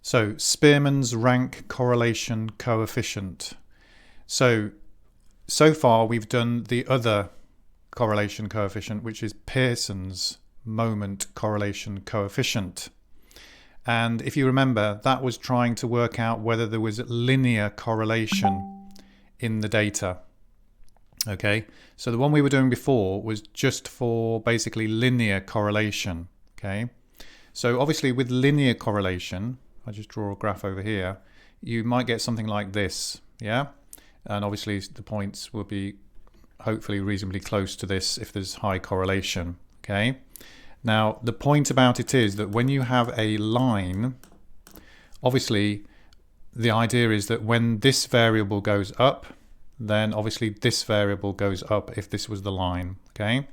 So Spearman's rank correlation coefficient. So far we've done the other correlation coefficient, which is Pearson's moment correlation coefficient. And if you remember, that was trying to work out whether there was linear correlation in the data. Okay, so the one we were doing before was just for basically linear correlation. Okay, so obviously with linear correlation, I just draw a graph over here, you might get something like this, yeah? And obviously the points will be hopefully reasonably close to this if there's high correlation, okay? Now, the point about it is that when you have a line, obviously the idea is that when this variable goes up, then obviously this variable goes up if this was the line, okay?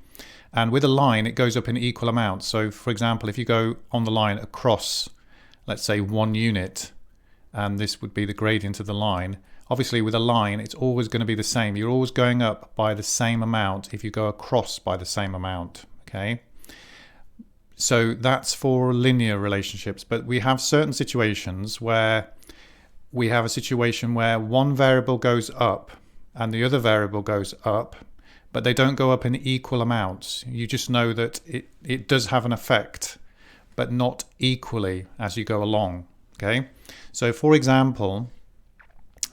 And with a line, it goes up in equal amounts. So for example, if you go on the line across, let's say 1 unit, and this would be the gradient of the line. Obviously with a line, it's always going to be the same. You're always going up by the same amount if you go across by the same amount, okay? So that's for linear relationships, but we have certain situations where we have a situation where one variable goes up and the other variable goes up, but they don't go up in equal amounts. You just know that it does have an effect, but not equally as you go along, okay? So for example,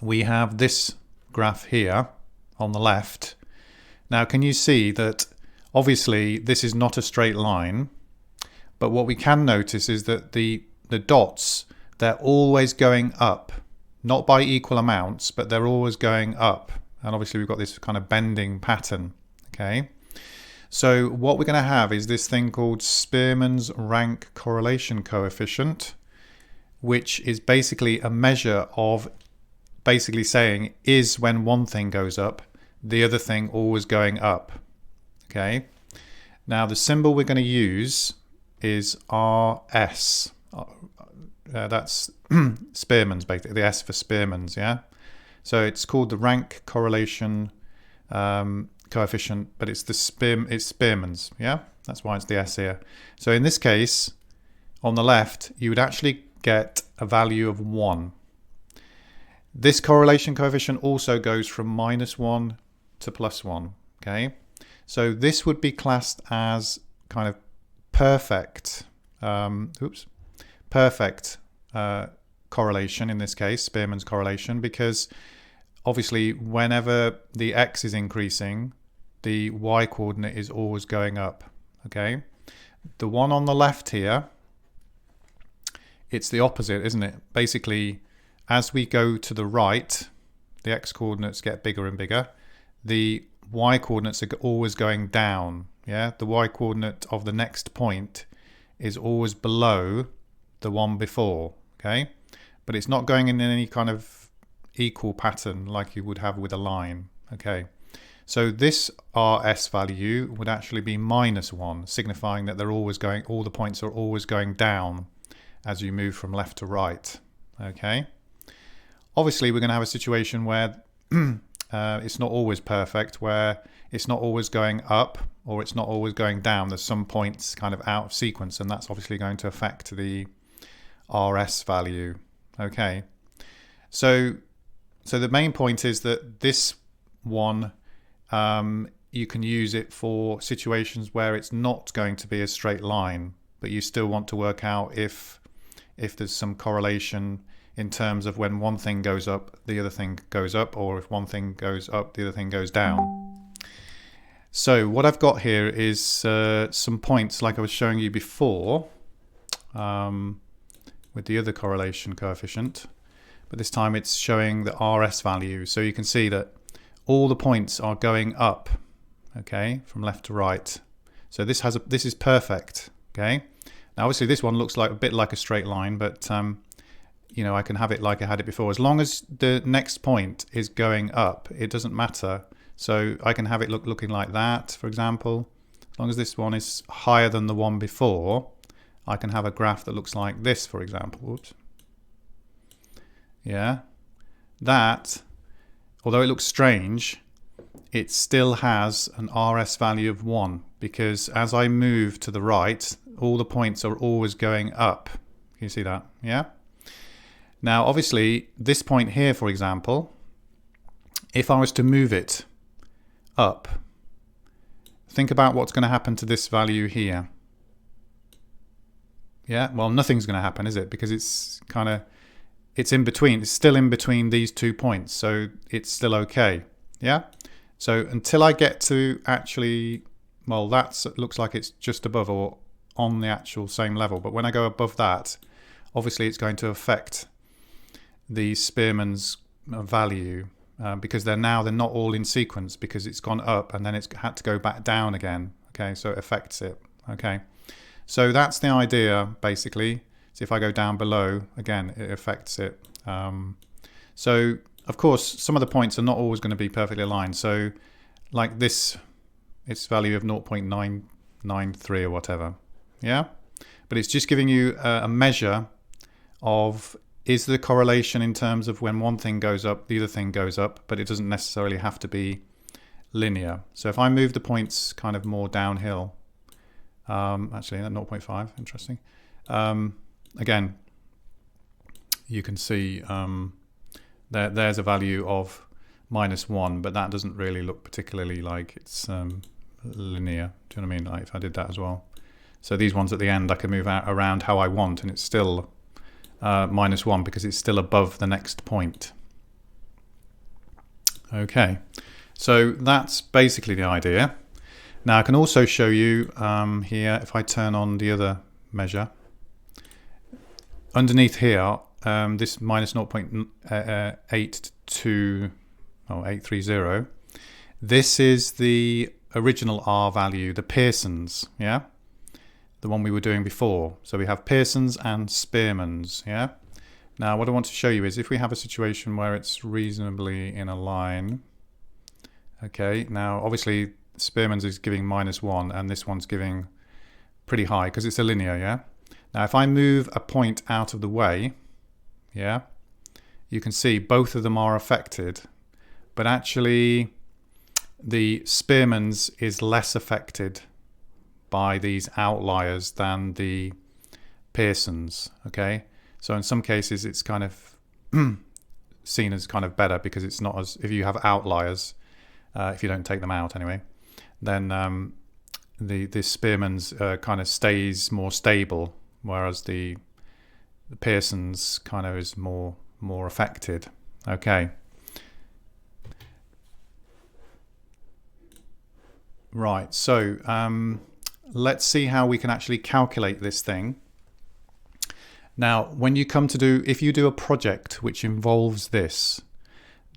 we have this graph here on the left. Now, can you see that obviously this is not a straight line, but what we can notice is that the dots, they're always going up, not by equal amounts, but they're always going up. And obviously we've got this kind of bending pattern, okay? So what we're going to have is this thing called Spearman's rank correlation coefficient, which is basically a measure of basically saying, is when one thing goes up, the other thing always going up, okay? Now the symbol we're going to use is RS. That's Spearman's, basically, the S for Spearman's, yeah? So it's called the rank correlation coefficient, but it's Spearman's, yeah? That's why it's the S here. So in this case, on the left, you would actually get a value of 1. This correlation coefficient also goes from -1 to +1, okay? So this would be classed as kind of perfect, perfect correlation in this case, Spearman's correlation, because obviously whenever the X is increasing, the Y coordinate is always going up, okay? The one on the left here, it's the opposite, isn't it? Basically, as we go to the right, the X coordinates get bigger and bigger. The Y coordinates are always going down, yeah? The Y coordinate of the next point is always below the one before, okay? But it's not going in any kind of equal pattern like you would have with a line, okay? So this RS value would actually be -1, signifying that they're always going, all the points are always going down as you move from left to right, okay? Obviously, we're going to have a situation where it's not always perfect, where it's not always going up or it's not always going down. There's some points kind of out of sequence, and that's obviously going to affect the RS value, okay? So the main point is that this one, you can use it for situations where it's not going to be a straight line, but you still want to work out if there's some correlation in terms of when one thing goes up, the other thing goes up, or if one thing goes up, the other thing goes down. So what I've got here is some points like I was showing you before with the other correlation coefficient, but this time it's showing the RS value. So you can see that all the points are going up, okay, from left to right. So this is perfect, okay. Now obviously this one looks like a bit like a straight line, but you know, I can have it like I had it before. As long as the next point is going up, it doesn't matter. So I can have it looking like that, for example. As long as this one is higher than the one before, I can have a graph that looks like this, for example. Oops. Yeah. That, although it looks strange, it still has an RS value of 1, because as I move to the right, all the points are always going up. Can you see that? Yeah. Now, obviously, this point here, for example, if I was to move it up, think about what's going to happen to this value here. Yeah, well, nothing's going to happen, is it? Because it's in between. It's still in between these 2 points, so it's still okay. Yeah. So until I get to actually, well, that looks like it's just above or on the actual same level. But when I go above that, obviously it's going to affect the Spearman's value because they're not all in sequence, because it's gone up and then it's had to go back down again. Okay, so it affects it. Okay, so that's the idea basically. So if I go down below, again, it affects it. So of course, some of the points are not always going to be perfectly aligned. So like this, its value of 0.993 or whatever. Yeah, but it's just giving you a measure of, is the correlation in terms of when one thing goes up, the other thing goes up, but it doesn't necessarily have to be linear. So if I move the points kind of more downhill, actually at 0.5, interesting. Again, you can see there's a value of -1, but that doesn't really look particularly like it's linear. Do you know what I mean? Like if I did that as well. So these ones at the end, I can move around how I want, and it's still -1 because it's still above the next point. Okay, so that's basically the idea. Now I can also show you here, if I turn on the other measure, underneath here, this -0.830, this is the original R value, the Pearson's, yeah? The one we were doing before. So we have Pearson's and Spearman's, yeah? Now what I want to show you is if we have a situation where it's reasonably in a line, okay, now obviously Spearman's is giving -1 and this one's giving pretty high because it's a linear, yeah? Now if I move a point out of the way, yeah, you can see both of them are affected, but actually the Spearman's is less affected by these outliers than the Pearson's, okay? So in some cases it's kind of seen as kind of better because it's not as, if you have outliers, if you don't take them out anyway, then the Spearman's kind of stays more stable, whereas the Pearson's kind of is more affected. Okay. Right, so let's see how we can actually calculate this thing. Now, when you come to do, if you do a project which involves this,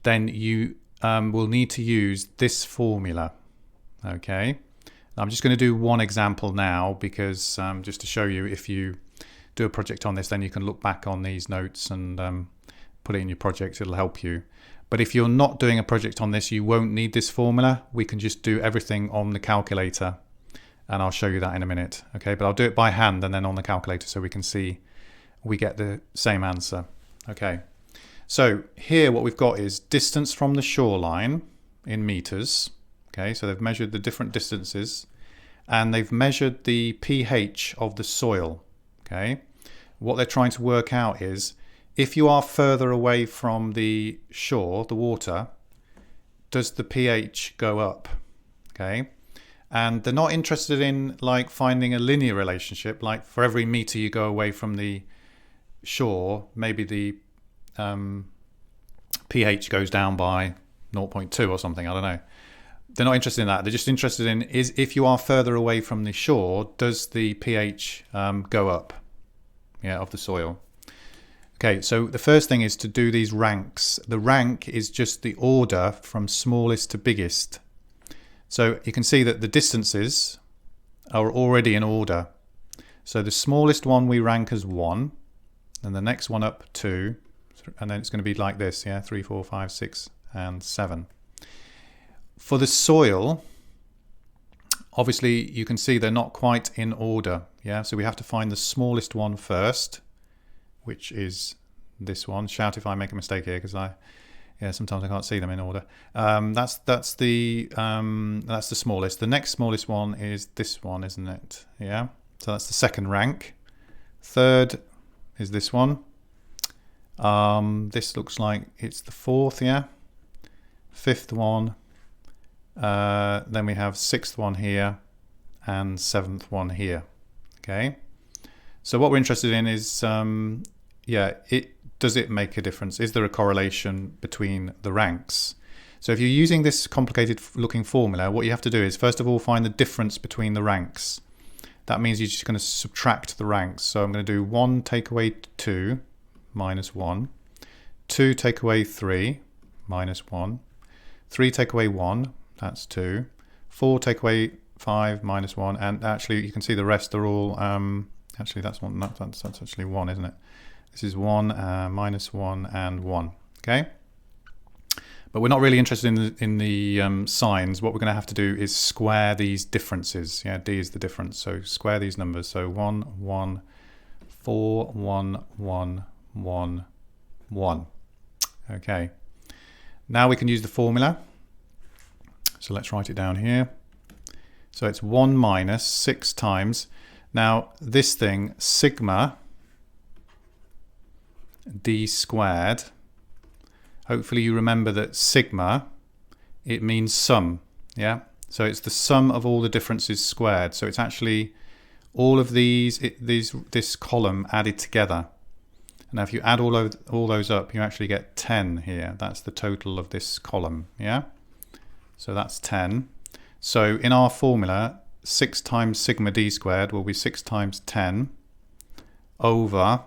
then you will need to use this formula. Okay, I'm just going to do one example now because just to show you, if you do a project on this, then you can look back on these notes and put it in your project. It'll help you. But if you're not doing a project on this, you won't need this formula. We can just do everything on the calculator, and I'll show you that in a minute. Okay, but I'll do it by hand and then on the calculator so we can see we get the same answer. Okay, so here what we've got is distance from the shoreline in meters. Okay, so they've measured the different distances and they've measured the pH of the soil. Okay, what they're trying to work out is, if you are further away from the shore, the water, does the pH go up? Okay, and they're not interested in like finding a linear relationship, like for every meter you go away from the shore, maybe the pH goes down by 0.2 or something, I don't know. They're not interested in that. They're just interested in, is if you are further away from the shore, does the pH go up, yeah, of the soil? Okay, so the first thing is to do these ranks. The rank is just the order from smallest to biggest. So you can see that the distances are already in order. So the smallest one we rank as 1, and the next one up 2, and then it's going to be like this, yeah, 3, 4, 5, 6, and 7. For the soil, obviously you can see they're not quite in order, yeah, so we have to find the smallest one first, which is this one. Shout if I make a mistake here, because sometimes I can't see them in order. That's the smallest. The next smallest one is this one, isn't it? Yeah. So that's the second rank. Third is this one, This looks like it's the fourth, yeah. Fifth one. Then we have sixth one here and seventh one here. Okay. So what we're interested in is, does it make a difference? Is there a correlation between the ranks? So if you're using this complicated looking formula, what you have to do is first of all find the difference between the ranks. That means you're just going to subtract the ranks. So I'm going to do 1 take away 2 minus 1, 2 take away 3 minus 1, 3 take away 1, that's 2, 4 take away 5 minus 1, and actually you can see the rest are all, actually that's actually 1, isn't it? This is 1, minus 1 and 1, okay? But we're not really interested in the signs. What we're going to have to do is square these differences. Yeah, D is the difference. So square these numbers. So 1, 1, 4, 1, 1, 1, 1. Okay. Now we can use the formula. So let's write it down here. So it's 1 minus 6 times. Now this thing, sigma D squared. Hopefully you remember that sigma, it means sum, yeah? So it's the sum of all the differences squared. So it's actually all of this column added together. Now if you add all those up, you actually get 10 here. That's the total of this column, yeah? So that's 10. So in our formula, 6 times sigma D squared will be 6 times 10 over,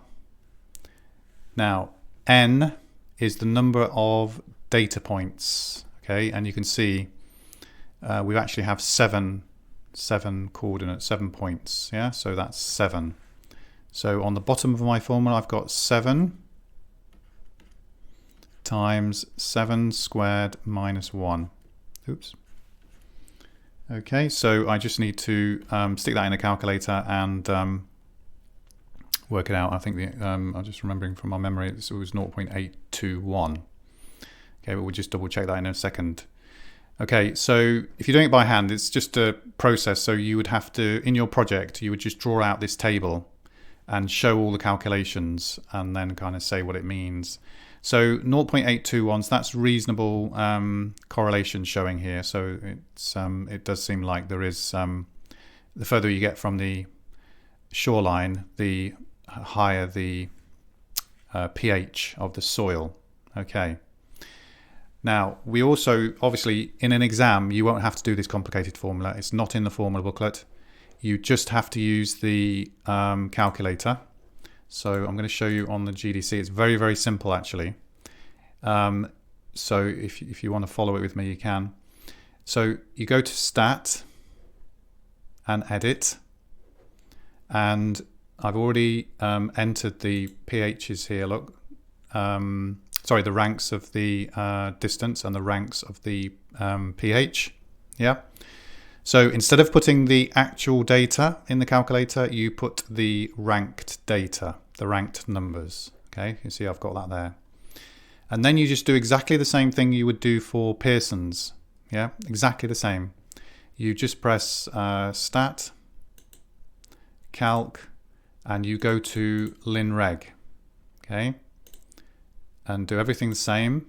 now n is the number of data points, okay? And you can see we actually have seven coordinates, 7 points, yeah? So that's 7. So on the bottom of my formula, I've got 7 times 7 squared minus 1. Oops. Okay, so I just need to stick that in a calculator and work it out. I think I'm just remembering from my memory, it was 0.821. Okay, but we'll just double check that in a second. Okay, so if you're doing it by hand, it's just a process. So you would have to, in your project, you would just draw out this table and show all the calculations and then kind of say what it means. So 0.821, so that's reasonable correlation showing here. So it's it does seem like there is, the further you get from the shoreline, the higher the pH of the soil. Okay. Now, we also, obviously, in an exam, you won't have to do this complicated formula. It's not in the formula booklet. You just have to use the calculator. So I'm going to show you on the GDC. It's very, very simple, actually. So if you want to follow it with me, you can. So you go to Stat and Edit. And I've already entered the pHs here, look. Sorry, the ranks of the distance and the ranks of the pH. Yeah. So instead of putting the actual data in the calculator, you put the ranked data, the ranked numbers. Okay, you can see I've got that there. And then you just do exactly the same thing you would do for Pearson's. Yeah, exactly the same. You just press Stat, Calc, and you go to linreg. Okay, and do everything the same.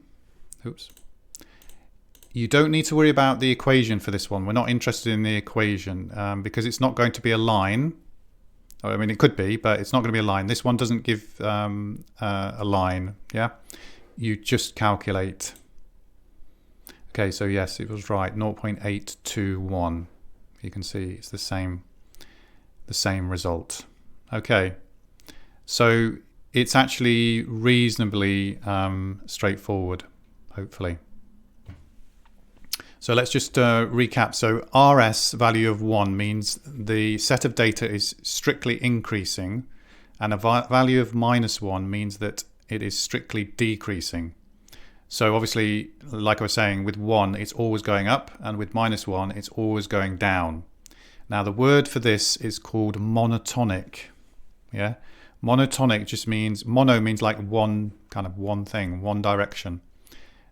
Oops. You don't need to worry about the equation for this one. We're not interested in the equation because it's not going to be a line. I mean, it could be, but it's not going to be a line. This one doesn't give a line. Yeah, you just calculate. Okay, so yes, it was right. 0.821. You can see it's the same result. Okay, so it's actually reasonably straightforward, hopefully. So let's just recap. So RS value of 1 means the set of data is strictly increasing, and a value of -1 means that it is strictly decreasing. So obviously, like I was saying, with 1 it's always going up, and with -1 it's always going down. Now the word for this is called monotonic. Yeah, monotonic just means, mono means like one thing, one direction.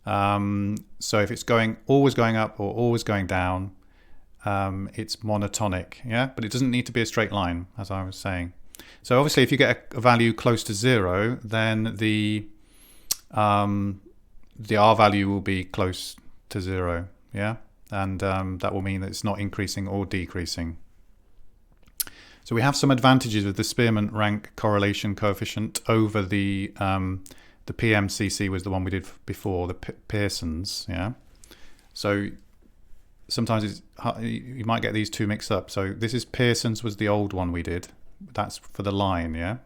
So if it's always going up or always going down, it's monotonic, yeah? But it doesn't need to be a straight line, as I was saying. So obviously if you get a value close to 0, then the the R value will be close to 0, yeah? And that will mean that it's not increasing or decreasing. So we have some advantages of the Spearman rank correlation coefficient over the PMCC was the one we did before, the Pearson's, yeah? So sometimes you might get these two mixed up. So this is Pearson's was the old one we did. That's for the line, yeah?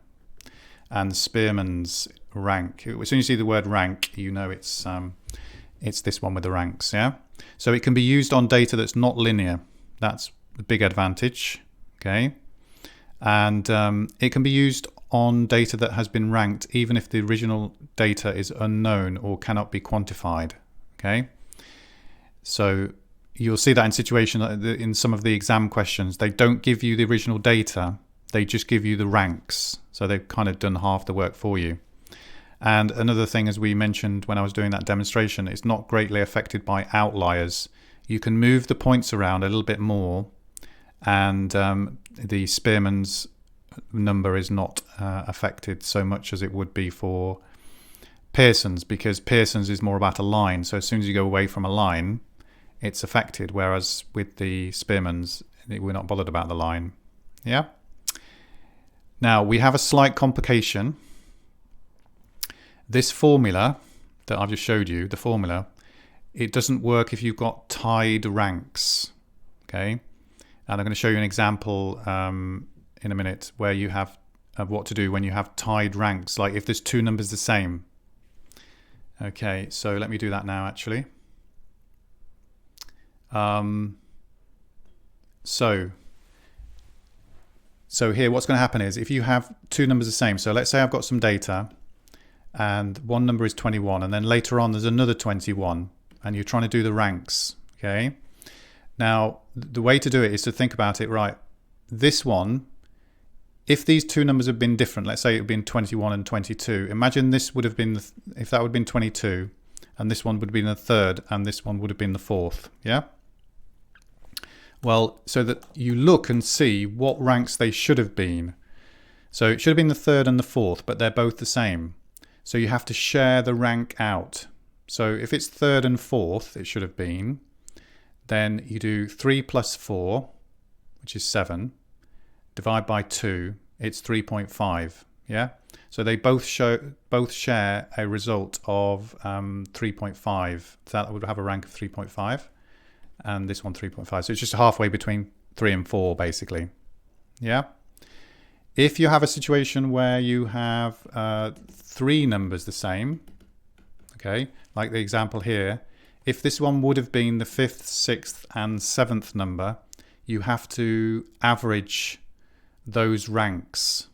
And Spearman's rank. As soon as you see the word rank, you know it's this one with the ranks, yeah? So it can be used on data that's not linear. That's the big advantage, okay? And it can be used on data that has been ranked even if the original data is unknown or cannot be quantified, okay? So you'll see that in situation in some of the exam questions, they don't give you the original data, they just give you the ranks. So they've kind of done half the work for you. And another thing, as we mentioned when I was doing that demonstration, it's not greatly affected by outliers. You can move the points around a little bit more, and the Spearman's number is not affected so much as it would be for Pearson's, because Pearson's is more about a line. So as soon as you go away from a line, it's affected, whereas with the Spearman's, we're not bothered about the line. Yeah. Now we have a slight complication. This formula that I've just showed you, the formula, it doesn't work if you've got tied ranks. Okay. And I'm going to show you an example in a minute where you have what to do when you have tied ranks, like if there's two numbers the same. Okay, so let me do that now actually. So here what's going to happen is if you have two numbers the same, so let's say I've got some data and one number is 21 and then later on there's another 21 and you're trying to do the ranks, okay? Now the way to do it is to think about it, right, this one, if these two numbers have been different, let's say it had been 21 and 22, imagine this would have been, if that would have been 22 and this one would have been the third and this one would have been the fourth, yeah? Well, so that you look and see what ranks they should have been. So it should have been the third and the fourth, but they're both the same. So you have to share the rank out. So if it's third and fourth, it should have been, then you do 3 plus 4, which is 7, divide by 2, it's 3.5, yeah? So they both share a result of 3.5. That would have a rank of 3.5. And this one 3.5. So it's just halfway between 3 and 4 basically. Yeah. If you have a situation where you have 3 numbers the same, okay, like the example here, if this one would have been the 5th, 6th and 7th number, you have to average those ranks.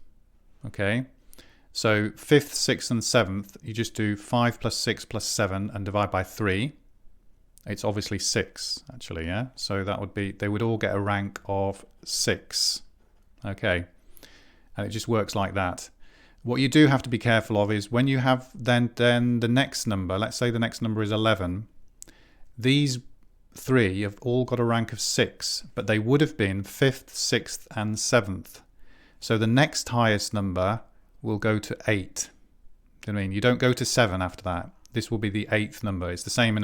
Okay. So 5th, 6th and 7th, you just do 5 plus 6 plus 7 and divide by 3. It's obviously 6 actually, yeah? So that would be, they would all get a rank of 6. Okay. And it just works like that. What you do have to be careful of is when you have then the next number, let's say the next number is 11, these 3 have all got a rank of 6, but they would have been 5th, 6th and 7th. So the next highest number will go to 8. Do you know what I mean? You don't go to 7 after that. This will be the 8th number. It's the same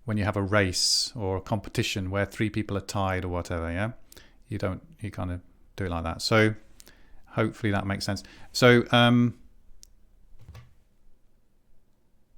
when you have a race or a competition where 3 people are tied or whatever, yeah? You kind of do it like that. So hopefully that makes sense. So